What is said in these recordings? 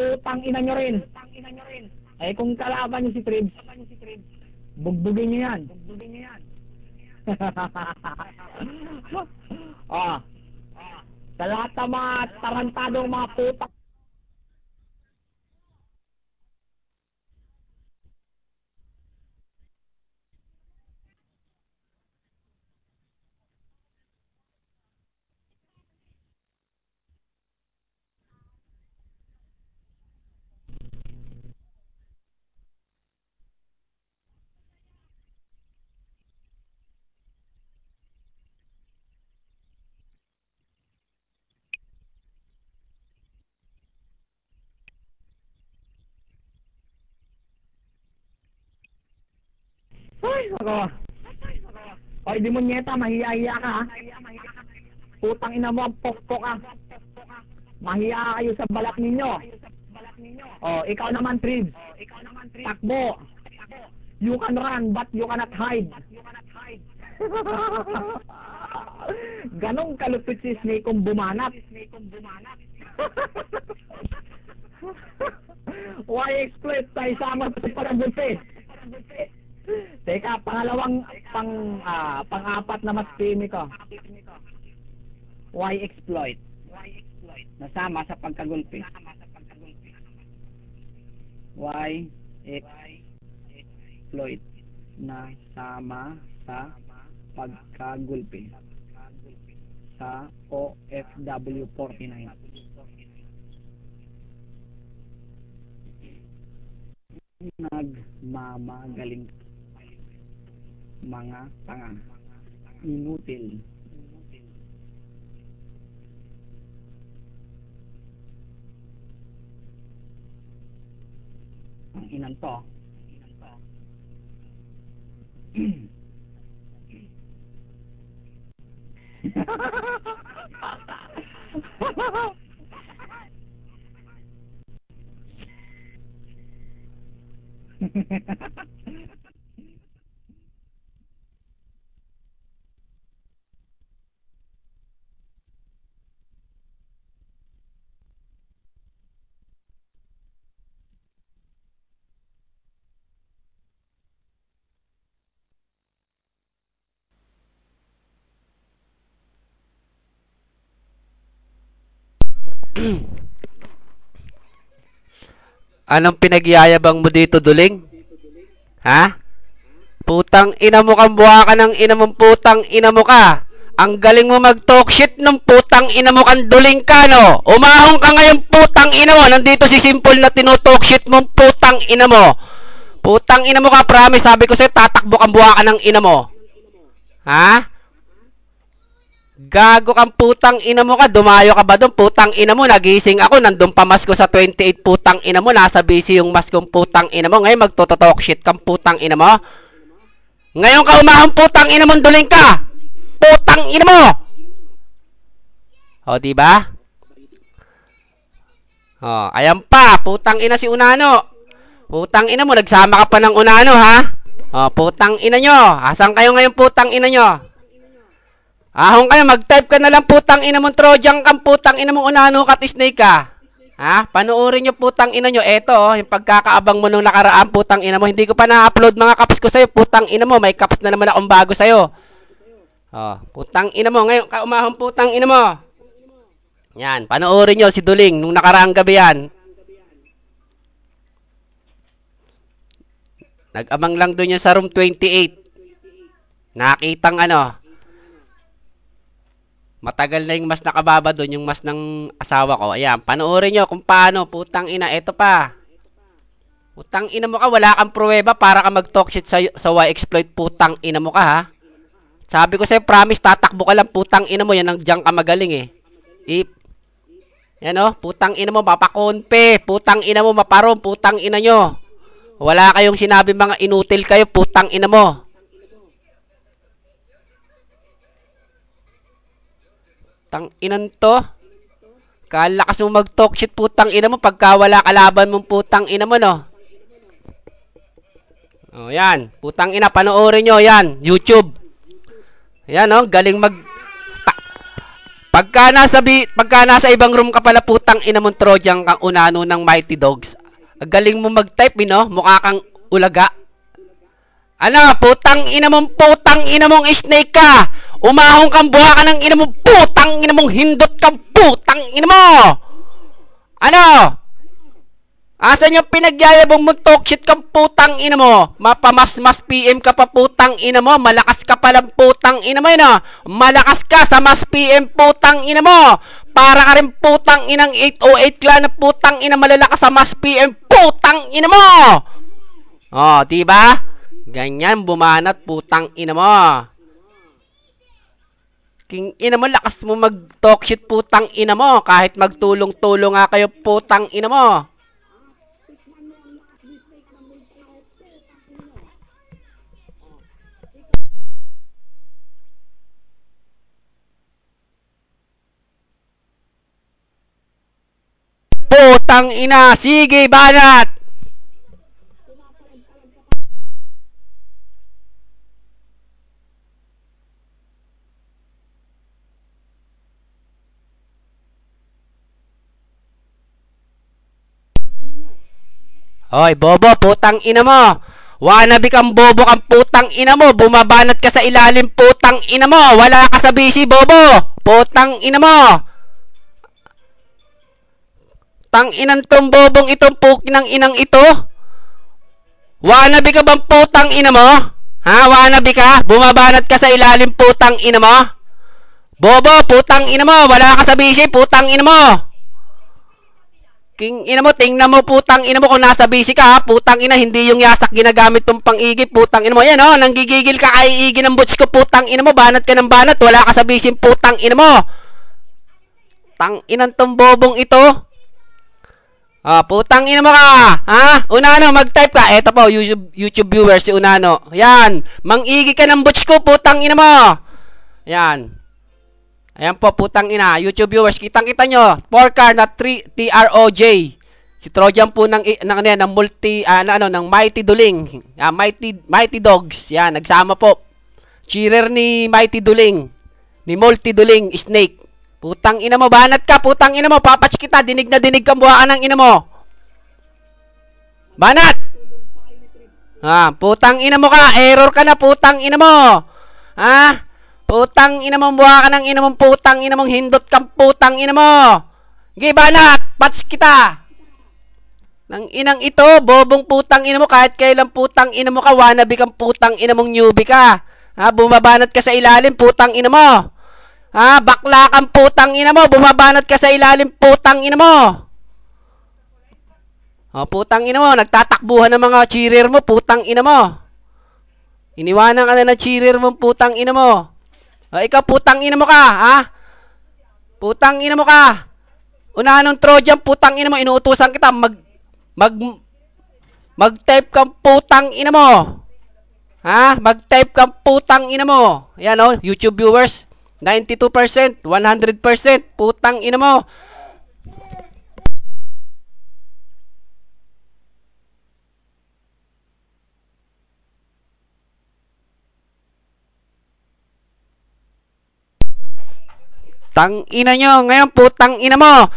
putang ina nyo rin. Eh kung kalaban nyo si Tribs, bugbugin nyo yan. Ah, sa lahat ng mga tarantadong mga putang ay, ako. Oy, demonyeta, mahiya-hiya ka ha. Putang ina mo, pokpok ka. Mahiya kayo sa balat ninyo. Oh, ikaw naman, Tribs. Takbo. You can run, but you cannot hide. Ganong kalupit si Snake kung bumanat. Why exploit tayo sama sa pagkabuti? Teka, pangalawang pang-apat na mas pimi ko. Why exploit? Nasama sa pagkagulpi. Why exploit? Nasama sa pagkagulpi. Sa OFW 49. Nagmamagaling mga tanga, inutil. Ang inan to. Anong pinagyayabang mo dito, Duling? Ha? Putang ina mo kang buha ka ng ina mong putang ina mo ka. Ang galing mo mag-talk shit ng putang ina mo kang Duling ka, no? Umahong ka ngayon putang ina mo. Nandito si Simple na tinutalk shit mong putang ina mo. Putang ina mo ka, promise. Sabi ko sa'yo, tatakbo kang buha ka ng ina mo. Ha? Gago kang putang ina mo ka, dumayo ka ba doon? Putang ina mo, nagising ako, nandun pa mas ko sa 28 putang ina mo, nasa busy yung mas kong putang ina mo. Ngayon magtototalk shit kang putang ina mo. Ngayon ka umahang putang ina mo, Duling ka. Putang ina mo. O, diba? O, ayan pa, putang ina si Unano. Putang ina mo, nagsama ka pa ng Unano, ha? O, putang ina nyo. Asan kayo ngayon putang ina nyo? Ahong kayo, mag-type ka na lang putang ina mong Trojan kang putang ina mong Unano kat Snake ka. Ha? Panuorin nyo putang ina nyo. Eto, yung pagkakaabang mo nung nakaraan putang ina mo. Hindi ko pa na-upload mga kaps ko sa'yo. Putang ina mo, may kaps na naman akong bago sa'yo. Oh, putang ina mo. Ngayon, kaumahong putang ina mo. Yan, panuorin nyo si Duling nung nakaraang gabi yan. Nag-amang lang doon yan sa room 28. Nakitang ano, matagal na yung mas nakababa doon, yung mas ng asawa ko. Ayan, panoorin nyo kung paano, putang ina, eto pa. Putang ina mo ka, wala kang pruweba para ka mag-talk shit sa Y-Exploit, putang ina mo ka, ha? Sabi ko sa'yo, promise, tatakbo ka lang, putang ina mo, yan ang diyang ka magaling, eh. Yan, oh, putang ina mo, mapakonpe, putang ina mo, maparom, putang ina nyo. Wala kayong sinabi mga inutil kayo, putang ina mo. Tang inan to. Kalakas mo mag-talk shit putang ina mo pagka wala kalaban mong putang ina mo, no? Oh, yan. Putang ina, panoorin nyo yan. YouTube. Yan, no? Galing Pagka nasa ibang room ka pala, putang ina mong Trojan kang unano ng Mighty Dogs. Galing mo mag-type, no? Mukha kang ulaga. Ano, putang ina mong snake ka. Umahong kang buha ka ng ina mong putang ina mong hindot kang putang ina mo. Ano? Asan yung pinagyayabong mong talk shit kang putang ina mo? Mapamas-mas PM ka pa putang ina mo. Malakas ka palang putang ina mo yun, oh. Malakas ka sa mas PM putang ina mo. Para ka rin putang inang 808 clan na putang ina malalakas sa mas PM putang ina mo. Oh, diba? Ganyan bumanat putang ina mo. King ina mo, lakas mo mag-talk shit putang ina mo. Kahit magtulong-tulong nga kayo putang ina mo. Putang ina, sige banat. Hoy, bobo, putang ina mo. Wannabe kang bobo kang putang ina mo. Bumabanat ka sa ilalim putang ina mo. Wala ka sa busy, bobo. Putang ina mo. Tang inang tong bobong itong pukinang inang ito. Wannabe ka bang putang ina mo? Ha, wannabe ka? Bumabanat ka sa ilalim putang ina mo. Bobo, putang ina mo. Wala ka sa busy, putang ina mo. King ina mo, tingnan mo putang ina mo kung nasa busy ka, ha? Putang ina, hindi yung yasak ginagamit tong pang-igip, putang ina mo. Yan, oh, nanggigigil ka kay igi ng butch ko, putang ina mo. Banat ka ng banat, wala ka sa busy, putang ina mo. Tang inang tong bobong ito. Ah, putang ina mo ka. Ha? Unano, mag-type ka. Eto po, YouTube viewers, si Unano. Yan. Mang-igi ka ng butch ko, putang ina mo. Yan. Ayan po, putang ina. YouTube viewers, kitang-kita nyo. 4-car na TROJ. Si Trojan po ng Mighty Duling. Mighty Dogs. Yan, nagsama po. Cheerer ni Mighty Duling. Ni Multi Duling Snake. Putang ina mo, banat ka, putang ina mo, papatch kita, dinig na dinig kang buhaan ng ina mo. Banat! Putang ina mo ka, error ka na, putang ina mo. Putang ina mo, buha ka ng ina mo, putang ina mong hindot kang putang ina mo. Sige, banat, patch kita. Nang inang ito, bobong putang ina mo, kahit kailan putang ina mo ka, wannabe kang putang ina mong newbie ka. Bumabanat ka sa ilalim, putang ina mo. Bakla kang putang ina mo, bumabanat ka sa ilalim, putang ina mo. Putang ina mo, nagtatakbuhan ng mga cheerer mo, putang ina mo. Iniwanan ka na ng cheerer mo, putang ina mo. Ikaw, putang ina mo ka, Putang ina mo ka. Unanong Trojan, putang ina mo, inuutusan kita, mag-type kang putang ina mo. Mag-type kang putang ina mo. Yan, YouTube viewers. 92%, 100%, putang ina mo. Tang ina nyo, ngayon putang ina mo.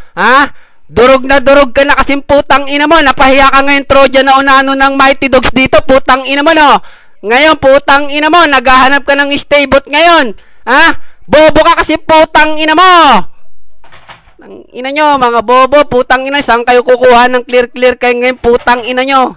Durog na durog ka na kasi putang ina mo. Napahiya ka ngayon Trojan na unano ng Mighty Dogs dito, putang ina mo, no. Ngayon putang ina mo, naghahanap ka ng stay bot ngayon. Bobo ka kasi putang ina mo. Tang ina nyo, mga bobo, putang ina, saan kayo kukuha ng clear kayo ngayon, putang ina nyo,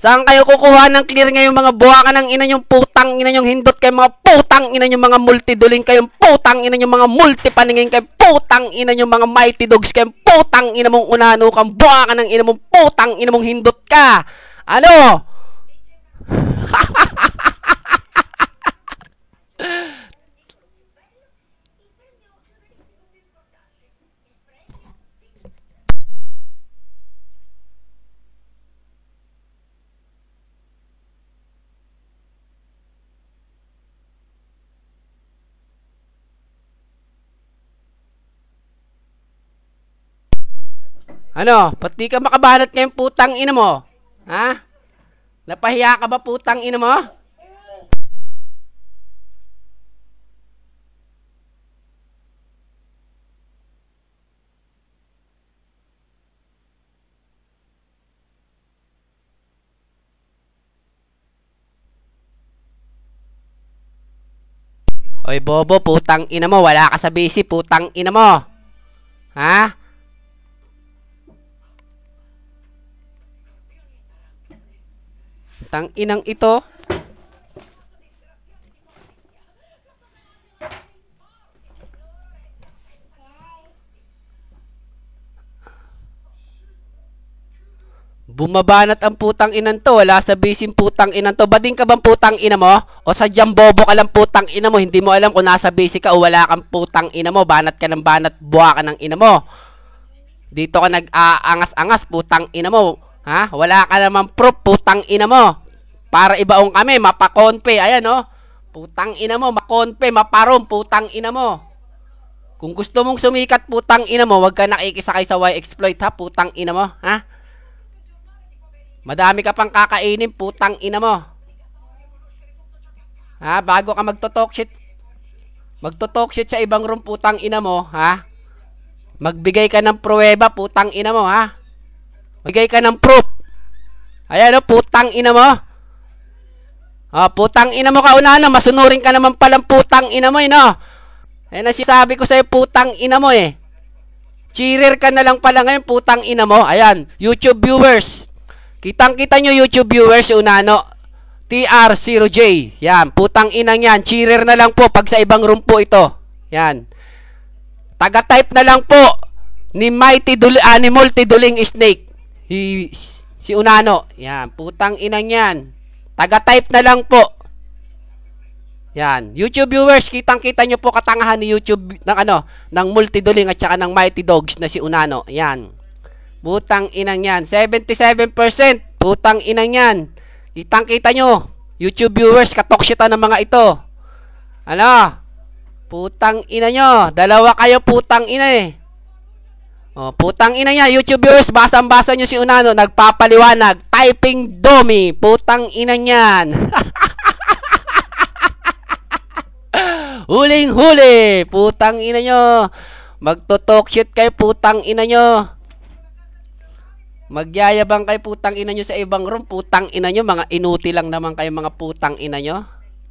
Saan kayo kukuha ng clear ngayon, mga buha ka ng ina nyo, putang ina nyo, hindot kayo, mga putang ina nyo, mga multiduling kayo, putang ina nyo, mga multipaningin kayo, putang ina nyo, mga Mighty Dogs kayo, putang ina mong unano kang, buha ka ng ina mong, putang ina mong hindot ka. Ano? Ano? Pati ka makabanat ngayong putang ina mo? Napahiya ka ba putang ina mo? Oy, bobo, putang ina mo. Wala ka sa busy, putang ina mo. Ha? Putang inang ito. Bumabanat ang putang inan to. Wala sa bisin putang inan to. Bading ka bang putang ina mo? O sadyang bobo ka lang putang ina mo? Hindi mo alam kung nasa busy ka o wala kang putang ina mo. Banat ka ng banat, buha ka ng ina mo. Dito ka nag-aangas-angas putang ina mo. Ha? Wala ka namang proof putang ina mo. Para ibaong kami, mapakonpe. Ayan o. Putang ina mo, makonpe, maparom putang ina mo. Kung gusto mong sumikat putang ina mo, wag ka nakikisakay sa Y-Exploit ha, putang ina mo. Ha? Madami ka pang kakainin, putang ina mo. Ha? Bago ka magto-talk shit sa ibang room, putang ina mo, ha? Magbigay ka ng pruweba, putang ina mo, ha? Magbigay ka ng proof. Ayan o, putang ina mo. Putang ina mo ka una, no? Masunurin ka naman palang putang ina mo, no? Ayan ang sinabi ko sa'yo, putang ina mo, eh. Cheerer ka na lang pala ngayon, putang ina mo. Ayan, YouTube viewers. Kitang-kita nyo YouTube viewers, Unano. TR0J. Yan, putang inang yan. Cheerer na lang po pag sa ibang room po ito. Yan. Taga-type na lang po ni Mighty Animal Tiduling Snake. Si Unano. Yan, putang inang yan. Taga-type na lang po. Yan. YouTube viewers, kitang-kita nyo po katangahan ni YouTube ng Multiduling at saka ng Mighty Dogs na si Unano. Yan. Putang inang yan. 77%. Putang inang yan. Kitang-kita nyo. YouTube viewers, katoksita ng mga ito. Ano? Putang ina nyo. Dalawa kayo putang ina eh. Putang ina niya. YouTube viewers, basang-basa nyo si Unano. Nagpapaliwanag. Typing dummy. Putang ina niyan. Huling-huli. Putang ina nyo. Magto-talk shit kay putang ina nyo. Magyayabang kay putang ina nyo sa ibang room. Putang ina nyo, mga inuti lang naman kayo mga putang ina nyo.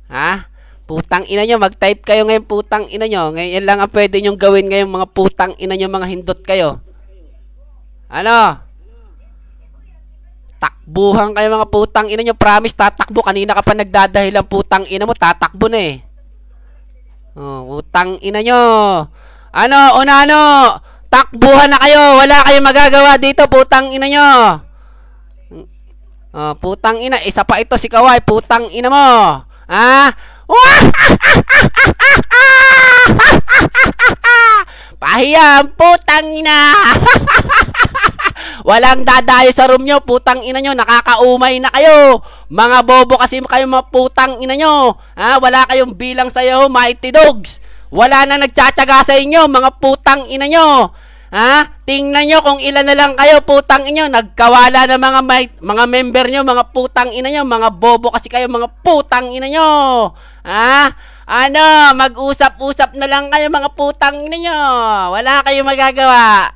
Ha? Putang ina nyo, mag-type kayo ngayon putang ina nyo. Ngayon lang ang pwede nyong gawin ngayon mga putang ina nyo, mga hindot kayo. Ano? Takbuhan kayo mga putang ina nyo. Promise, tatakbo. Kanina ka pa nagdadahilan putang ina mo, tatakbo na eh. Putang ina nyo. Ano? Unano? Takbuhan na kayo. Wala kayong magagawa dito, putang ina nyo. Putang ina. Isa pa ito si Kawai. Putang ina mo. Ha? Pahiyam, putang ina. Walang dadayo sa room nyo, putang ina nyo. Nakakaumay na kayo. Mga bobo kasi kayo mga putang ina nyo. Ha? Wala kayong bilang sayo, Mighty Dogs. Wala na nagtsatsaga sa inyo, mga putang ina nyo. Ha? Tingnan nyo kung ilan na lang kayo, putang inyo. Nagkawala na mga member nyo, mga putang ina nyo. Mga bobo kasi kayo, mga putang ina nyo. Ha? Ano? Mag-usap-usap na lang kayo, mga putang ina nyo. Wala kayong magagawa.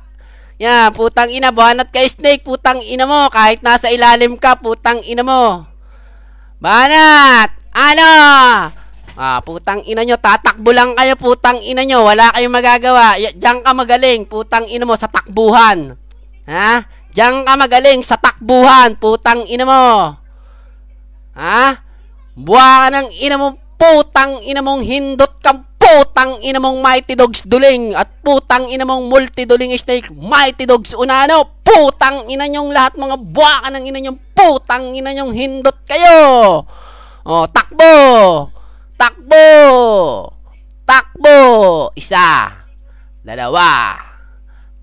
Yan, putang ina. Banat kay Snake, putang ina mo. Kahit nasa ilalim ka, putang ina mo. Banat! Ano? Putang ina nyo, tatakbo lang kayo, putang ina nyo, wala kayong magagawa. Diyan ka magaling, putang ina mo, sa takbuhan. Ha? Diyan ka magaling sa takbuhan, putang ina mo. Ha? Buha ka ng ina mo, putang ina mong hindot kang putang ina mong Mighty Dogs Duling at putang ina mong Multiduling Snake, Mighty Dogs Unano. Putang ina nyong lahat, mga buha ka ng ina nyong putang ina nyong hindot kayo. Takbo! Takbo! Takbo! Isa, dalawa,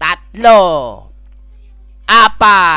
tatlo, apat.